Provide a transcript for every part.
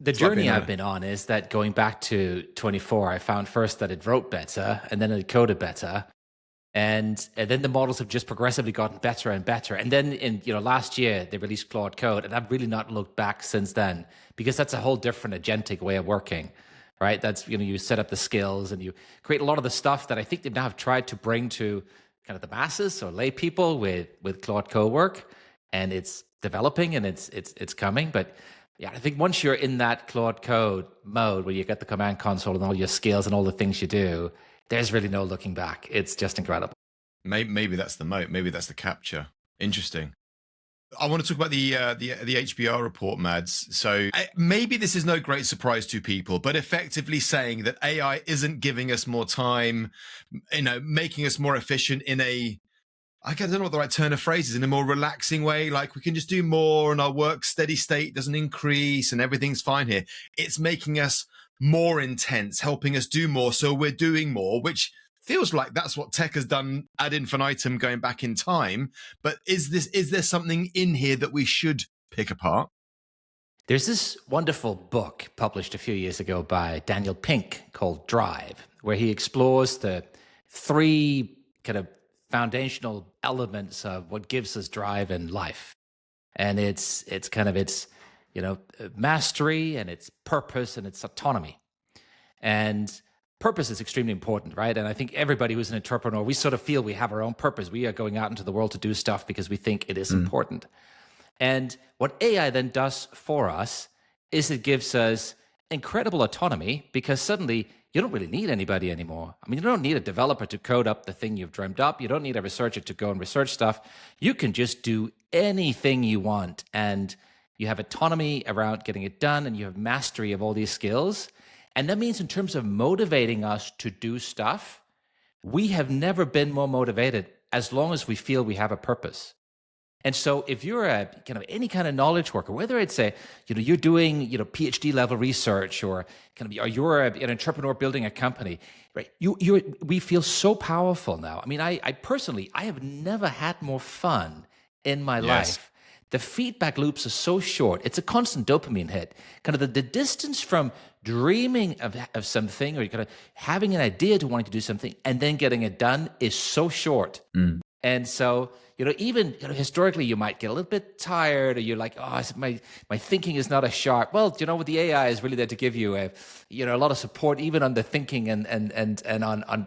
The It's like journey being I've a been on is that going back to 24, I found first that it wrote better and then it coded better. And then the models have just progressively gotten better and better. And then in last year they released Claude Code, and I've really not looked back since then because that's a whole different agentic way of working, right? That's you set up the skills and you create a lot of the stuff that I think they now have tried to bring to kind of the masses or lay people with Claude Code work, and it's developing and it's coming. But yeah, I think once you're in that Claude Code mode where you get the command console and all your skills and all the things you do, there's really no looking back. It's just incredible. maybe that's the moat. Maybe that's the capture. Interesting. I want to talk about the HBR report, Mads. So maybe this is no great surprise to people, but effectively saying that AI isn't giving us more time, making us more efficient in I don't know what the right turn of phrase is, in a more relaxing way. Like we can just do more and our work steady state doesn't increase and everything's fine here. It's making us more intense, helping us do more. So we're doing more, which feels like that's what tech has done ad infinitum going back in time. But is there something in here that we should pick apart? There's this wonderful book published a few years ago by Daniel Pink called Drive, where he explores the three kind of foundational elements of what gives us drive in life. And it's mastery, and it's purpose, and it's autonomy. And purpose is extremely important, right? And I think everybody who's an entrepreneur, we sort of feel we have our own purpose. We are going out into the world to do stuff because we think it is important. And what AI then does for us is it gives us incredible autonomy, because suddenly you don't really need anybody anymore. I mean, you don't need a developer to code up the thing you've dreamt up. You don't need a researcher to go and research stuff. You can just do anything you want, and you have autonomy around getting it done, and you have mastery of all these skills. And that means in terms of motivating us to do stuff, we have never been more motivated as long as we feel we have a purpose. And so if you're a kind of any kind of knowledge worker, whether it's you're doing, PhD level research, or or you're an entrepreneur building a company, right? We feel so powerful now. I mean, I personally, I have never had more fun in my life. The feedback loops are so short. It's a constant dopamine hit. Kind of the distance from dreaming of something, or kind of having an idea to wanting to do something and then getting it done is so short. And so, even historically, you might get a little bit tired, or you're like, oh, my thinking is not as sharp. Well, with the AI is really there to give you a lot of support, even on the thinking and on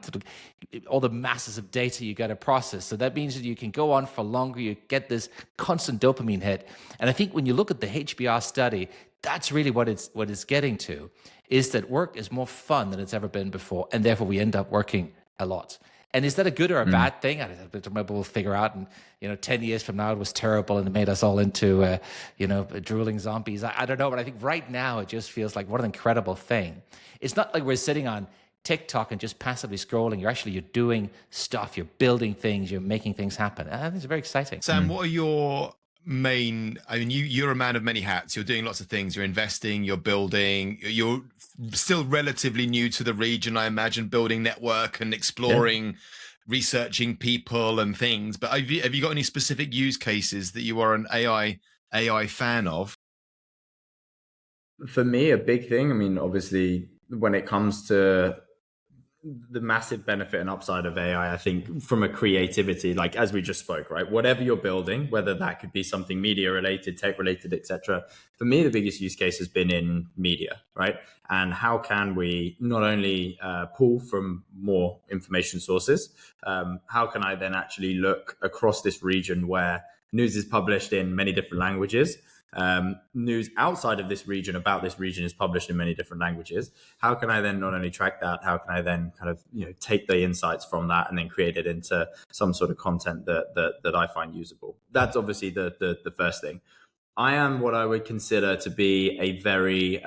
all the masses of data you got to process. So that means that you can go on for longer. You get this constant dopamine hit. And I think when you look at the HBR study, that's really what it's getting to, is that work is more fun than it's ever been before, and therefore we end up working a lot. And is that a good or a bad thing? I don't know. Maybe we'll figure out. And 10 years from now, it was terrible and it made us all into drooling zombies. I don't know, but I think right now it just feels like what an incredible thing. It's not like we're sitting on TikTok and just passively scrolling. You're doing stuff. You're building things. You're making things happen. I think it's very exciting. Sam, what are your main? I mean, you're a man of many hats. You're doing lots of things. You're investing. You're building. You're still relatively new to the region, I imagine, building network and exploring, researching people and things. But have you got any specific use cases that you are an AI fan of? For me, a big thing, I mean, obviously, when it comes to the massive benefit and upside of AI, I think from a creativity, like as we just spoke, right? Whatever you're building, whether that could be something media related, tech related, etc. For me, the biggest use case has been in media, right? And how can we not only pull from more information sources, how can I then actually look across this region where news is published in many different languages? News outside of this region about this region is published in many different languages. How can I then not only track that, how can I then kind of take the insights from that and then create it into some sort of content that I find usable? That's obviously the first thing. I am what I would consider to be a very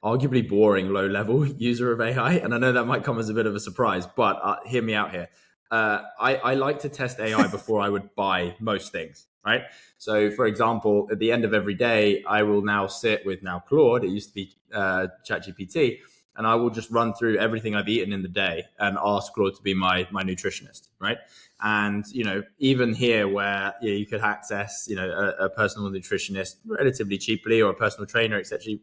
arguably boring low-level user of AI, and I know that might come as a bit of a surprise, but hear me out here. I like to test AI before I would buy most things. Right. So, for example, at the end of every day, I will now sit with Claude. It used to be ChatGPT, and I will just run through everything I've eaten in the day and ask Claude to be my nutritionist. Right. And, even here where you could access, a personal nutritionist relatively cheaply, or a personal trainer, etc.,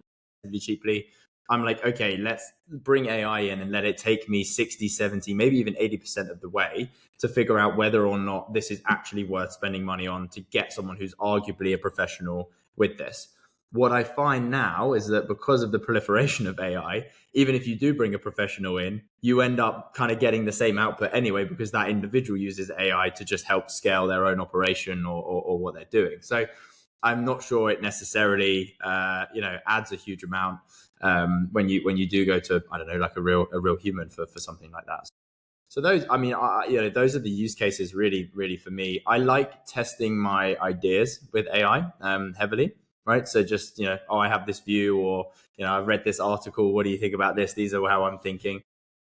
cheaply. I'm like, okay, let's bring AI in and let it take me 60, 70, maybe even 80% of the way to figure out whether or not this is actually worth spending money on to get someone who's arguably a professional with this. What I find now is that because of the proliferation of AI, even if you do bring a professional in, you end up kind of getting the same output anyway, because that individual uses AI to just help scale their own operation or what they're doing. So I'm not sure it necessarily, adds a huge amount when you do go to, I don't know, like a real human for something like that. So those, I mean, those are the use cases really, really for me. I like testing my ideas with AI heavily, right? So just, I have this view, or, I've read this article. What do you think about this? These are how I'm thinking.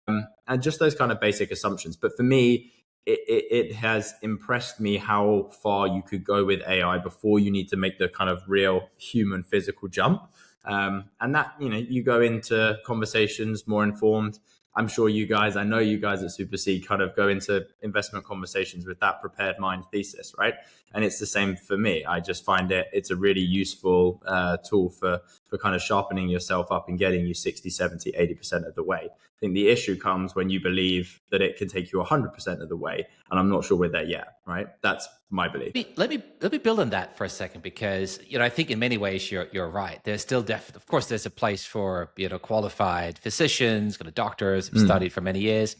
And just those kind of basic assumptions. But for me, it has impressed me how far you could go with AI before you need to make the kind of real human physical jump. And that, you go into conversations more informed. I'm sure I know you guys at Super C kind of go into investment conversations with that prepared mind thesis, right? And it's the same for me. I just find it's a really useful tool for kind of sharpening yourself up and getting you 60, 70, 80% of the way. I think the issue comes when you believe that it can take you 100% of the way. And I'm not sure we're there yet, right? That's my belief. Let me build on that for a second, because I think in many ways you're right. There's still of course there's a place for qualified physicians, kind of doctors who've studied for many years.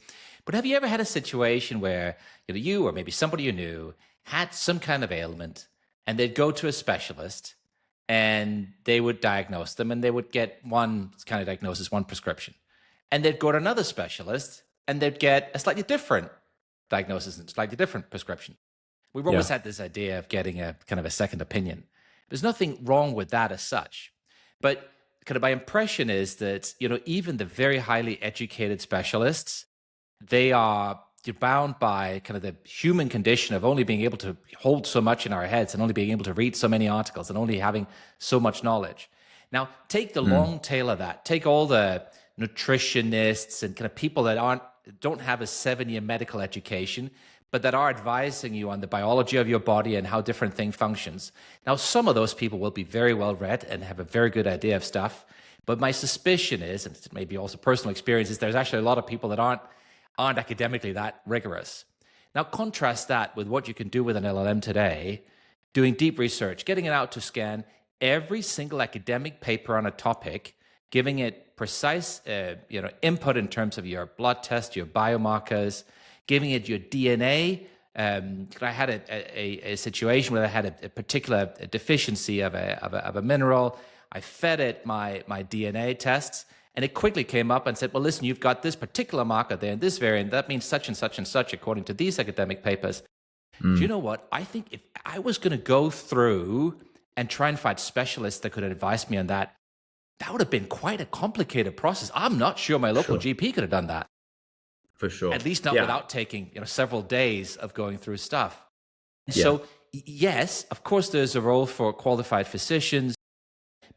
But have you ever had a situation where you or maybe somebody you knew had some kind of ailment, and they'd go to a specialist and they would diagnose them, and they would get one kind of diagnosis, one prescription, and they'd go to another specialist and they'd get a slightly different diagnosis and slightly different prescription? We've always had this idea of getting a kind of a second opinion. There's nothing wrong with that as such. But kind of my impression is that, even the very highly educated specialists, they are bound by kind of the human condition of only being able to hold so much in our heads, and only being able to read so many articles, and only having so much knowledge. Now, take the long tail of that. Take all the nutritionists and kind of people that don't have a 7-year medical education, but that are advising you on the biology of your body and how different thing functions. Now, some of those people will be very well read and have a very good idea of stuff. But my suspicion is, and it's maybe also personal experience, is there's actually a lot of people that aren't academically that rigorous. Now, contrast that with what you can do with an LLM today, doing deep research, getting it out to scan every single academic paper on a topic, giving it precise input in terms of your blood test, your biomarkers, giving it your DNA. I had a situation where I had a particular deficiency of a mineral. I fed it my DNA tests, and it quickly came up and said, well, listen, you've got this particular marker there in this variant. That means such and such and such, according to these academic papers. Do you know what? I think if I was going to go through and try and find specialists that could advise me on that, that would have been quite a complicated process. I'm not sure my local GP could have done that. For sure. At least not without taking several days of going through stuff. So yes, of course, there's a role for qualified physicians.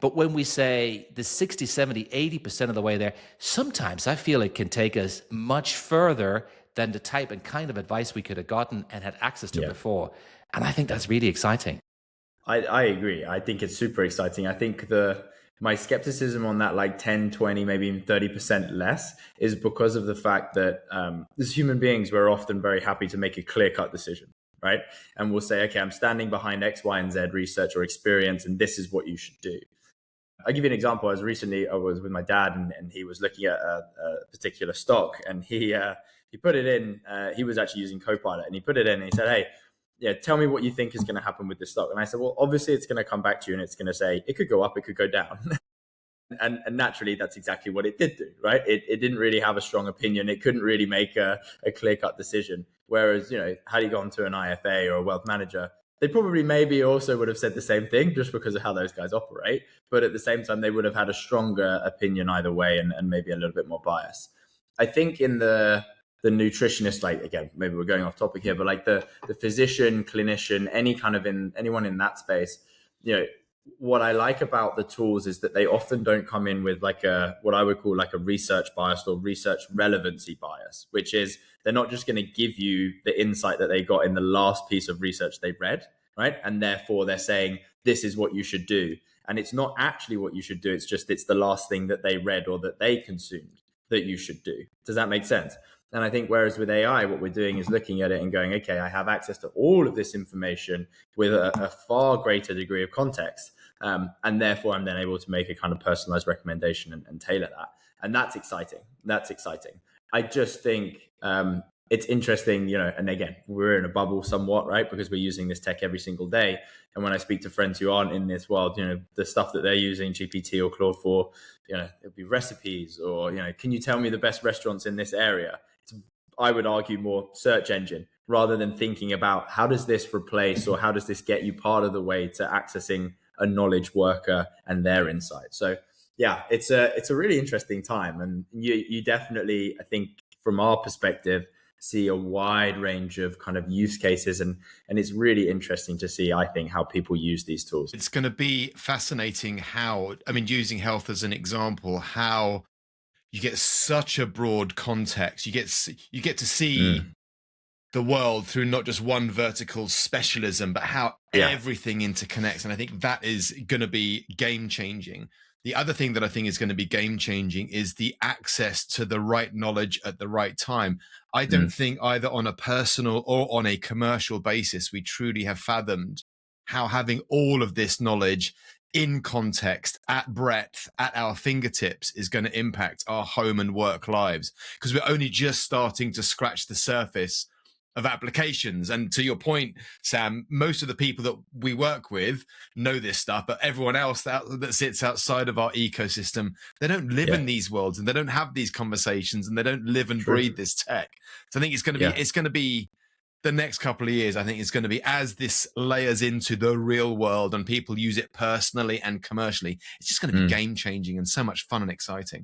But when we say the 60, 70, 80% of the way there, sometimes I feel it can take us much further than the type and kind of advice we could have gotten and had access to before. And I think that's really exciting. I agree. I think it's super exciting. I think my skepticism on that, like 10, 20, maybe even 30% less, is because of the fact that as human beings, we're often very happy to make a clear-cut decision, right? And we'll say, okay, I'm standing behind X, Y, and Z research or experience, and this is what you should do. I'll give you an example. I was with my dad, and he was looking at a particular stock, and he put it in. He was actually using Copilot, and he put it in, and he said, hey, tell me what you think is going to happen with this stock. And I said, well, obviously it's going to come back to you and it's going to say, it could go up, it could go down. and naturally, that's exactly what it did do, right? It didn't really have a strong opinion. It couldn't really make a clear-cut decision. Whereas, had you gone to an IFA or a wealth manager, they probably maybe also would have said the same thing just because of how those guys operate. But at the same time, they would have had a stronger opinion either way and maybe a little bit more bias. I think in the nutritionist, like, again, maybe we're going off topic here, but like the physician, clinician, anyone in that space, what I like about the tools is that they often don't come in with like what I would call like a research bias or research relevancy bias, which is they're not just going to give you the insight that they got in the last piece of research they read, right? And therefore they're saying, this is what you should do. And it's not actually what you should do. It's just, it's the last thing that they read or that they consumed that you should do. Does that make sense? And I think whereas with AI, what we're doing is looking at it and going, okay, I have access to all of this information with a far greater degree of context. And therefore, I'm then able to make a kind of personalized recommendation and tailor that. And that's exciting. That's exciting. I just think it's interesting, you know, and again, we're in a bubble somewhat, right? Because we're using this tech every single day. And when I speak to friends who aren't in this world, you know, the stuff that they're using GPT or Claude for, you know, it'll be recipes or, you know, can you tell me the best restaurants in this area? It's, I would argue, more search engine rather than thinking about how does this replace or how does this get you part of the way to accessing a knowledge worker and their insight. So yeah, it's a really interesting time. And you definitely, I think from our perspective, see a wide range of kind of use cases. And it's really interesting to see, I think, how people use these tools. It's going to be fascinating how, I mean, using health as an example, how you get such a broad context. You get to see the world through not just one vertical specialism, but how everything interconnects. And I think that is going to be game changing. The other thing that I think is going to be game changing is the access to the right knowledge at the right time. I don't think either on a personal or on a commercial basis, we truly have fathomed how having all of this knowledge in context, at breadth, at our fingertips is going to impact our home and work lives, because we're only just starting to scratch the surface of applications. And to your point, Sam, most of the people that we work with know this stuff, but everyone else that sits outside of our ecosystem, they don't live in these worlds and they don't have these conversations and they don't live and breathe this tech. So I think it's going to be the next couple of years. I think it's going to be, as this layers into the real world and people use it personally and commercially, it's just going to be game changing and so much fun and exciting.